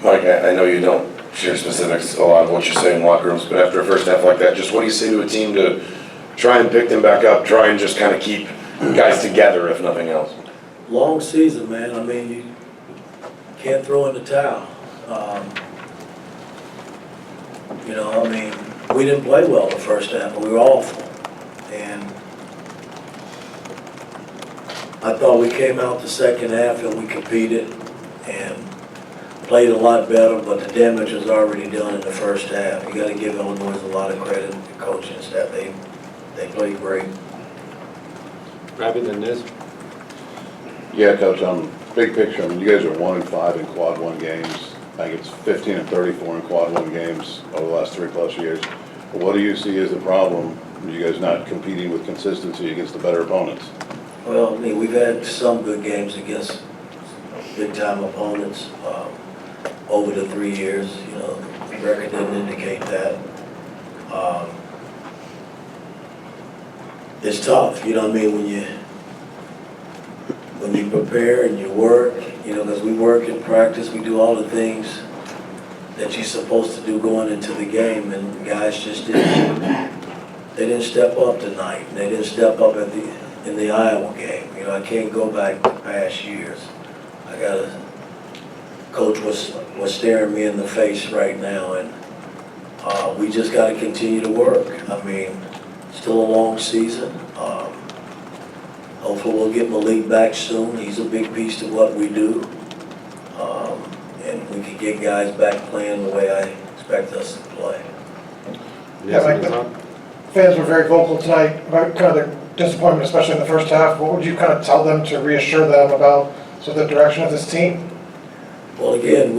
Mike, I know you don't share specifics a lot of what you say in locker rooms, but after a first half like that, just what do you say to a team to try and pick them back up, try and just kind of keep guys together, if nothing else? Long season, man. I mean, you can't throw in the towel. You know, I mean, we didn't play well the first half, but we were awful. And I thought we came out the second half and we competed and played a lot better, but the damage was already done in the first half. You got to give Illinois a lot of credit, the coaching staff. They played great. Rabbit than this. Yeah, Coach, big picture, I mean, you guys are 1-5 in quad one games. I think it's 15 and 34 in quad one games over the last 3+ years. But what do you see as the problem? Are you guys not competing with consistency against the better opponents? Well, I mean, we've had some good games against big-time opponents over the 3 years. You know, the record didn't indicate that. It's tough, you know what I mean, when you prepare and you work, you know, because we work and practice, we do all the things that you're supposed to do going into the game, and guys just they didn't step up tonight. They didn't step up in the Iowa game. You know, I can't go back to past years. Coach was staring me in the face right now, and we just got to continue to work. I mean, still a long season. Hopefully we'll get Malik back soon. He's a big piece to what we do. And we can get guys back playing the way I expect us to play. Yeah, Mike, the fans were very vocal tonight about kind of their disappointment, especially in the first half. What would you kind of tell them to reassure them about the direction of this team? Well, again,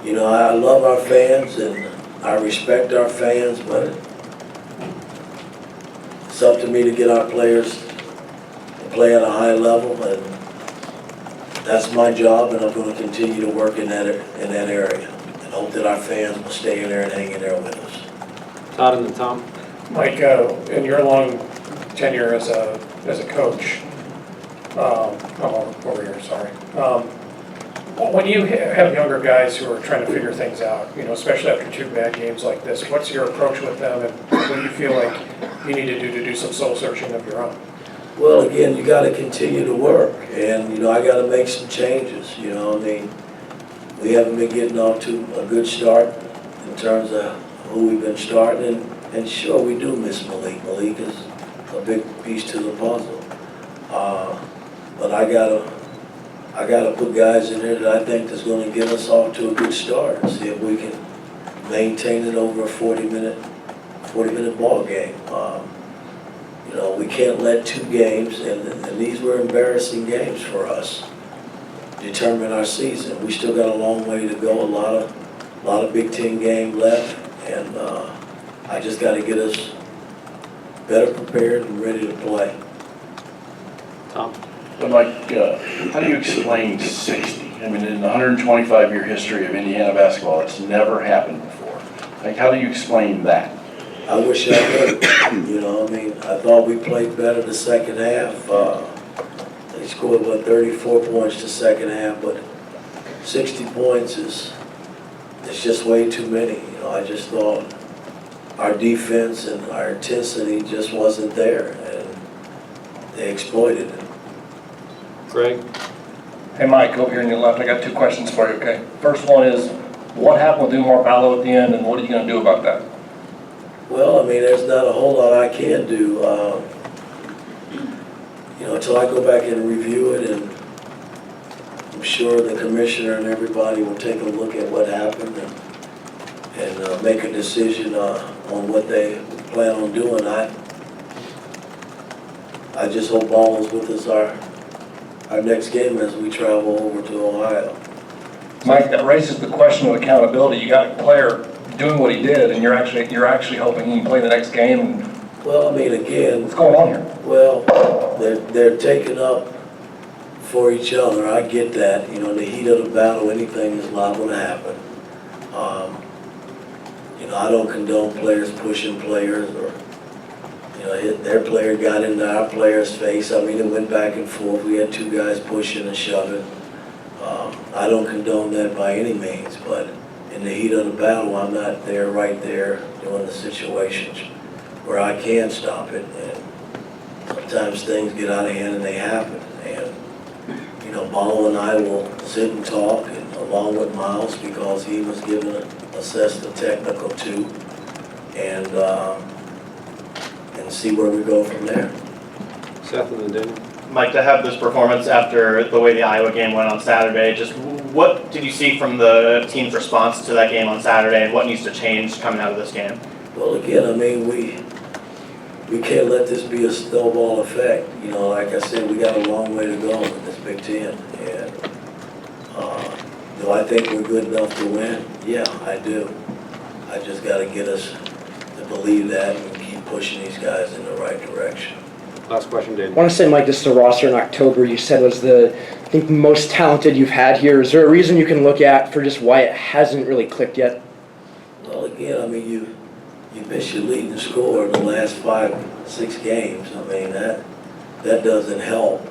you know, I love our fans and I respect our fans, but it's up to me to get our players to play at a high level, and that's my job, and I'm going to continue to work in that area and hope that our fans will stay in there and hang in there with us. Todd and then Tom. Mike, in your long tenure as a coach, warrior, sorry. When you have younger guys who are trying to figure things out, you know, especially after 2 bad games like this, what's your approach with them, and what do you feel like you need to do some soul searching of your own? Well, again, you got to continue to work, and you know, I got to make some changes. You know, I mean, we haven't been getting off to a good start in terms of who we've been starting, and sure, we do miss Malik. Malik is a big piece to the puzzle, but I gotta put guys in there that I think is going to get us off to a good start and see if we can maintain it over a 40-minute ball game. You know, we can't let 2 games, and these were embarrassing games for us, determine our season. We still got a long way to go, a lot of Big Ten game left, and I just got to get us better prepared and ready to play. Tom. But Mike, how do you explain 60? I mean, in the 125-year history of Indiana basketball, it's never happened before. Like, how do you explain that? I wish I could. You know, I mean, I thought we played better the second half. They scored, 34 points the second half, but 60 points it's just way too many. You know, I just thought our defense and our intensity just wasn't there, and they exploited it. Greg. Hey Mike, over here on your left, I got 2 questions for you, okay? First one is, what happened with Umar Ballo at the end, and what are you going to do about that? Well, I mean, there's not a whole lot I can do, you know, until I go back and review it, and I'm sure the commissioner and everybody will take a look at what happened and make a decision on what they plan on doing. I just hope Ball's with us our next game as we travel over to Ohio. Mike, that raises the question of accountability. You got a player doing what he did, and you're actually hoping he can play the next game. Well, I mean, again, What's going on here? well, they're taking up for each other. I get that. You know, in the heat of the battle, anything is liable to happen. You know, I don't condone players pushing players, or you know, their player got into our player's face. I mean, it went back and forth. We had 2 guys pushing and shoving. I don't condone that by any means, but in the heat of the battle, I'm not there, right there, doing the situations where I can stop it. And sometimes things get out of hand and they happen. And, you know, Balo and I will sit and talk, and along with Miles, because he was given assessed the technical too, and see where we go from there. Seth and then Daniel. Mike, to have this performance after the way the Iowa game went on Saturday, just what did you see from the team's response to that game on Saturday, and what needs to change coming out of this game? Well, again, I mean, we can't let this be a snowball effect. You know, like I said, we got a long way to go with this Big Ten. And do I think we're good enough to win? Yeah, I do. I just got to get us to believe that and keep pushing these guys in the right direction. Last question, I Daniel. want to say, Mike, this is the roster in October you said was the, I think, most talented you've had here. Is there a reason you can look at for just why it hasn't really clicked yet? Well, again, I mean, you miss your leading scorer in the last 5-6 games. I mean, that doesn't help.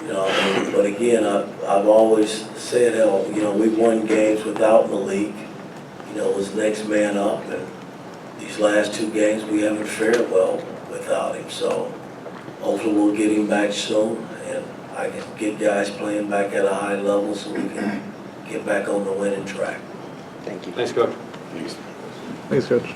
You know, I mean, but again, I've always said how, you know, we won games without Malik. You know, was next man up, and these last 2 games we haven't fared well without him. So hopefully we'll get him back soon, and I can get guys playing back at a high level so we can get back on the winning track. Thank you. Thanks, Coach. Thanks. Thanks, Coach.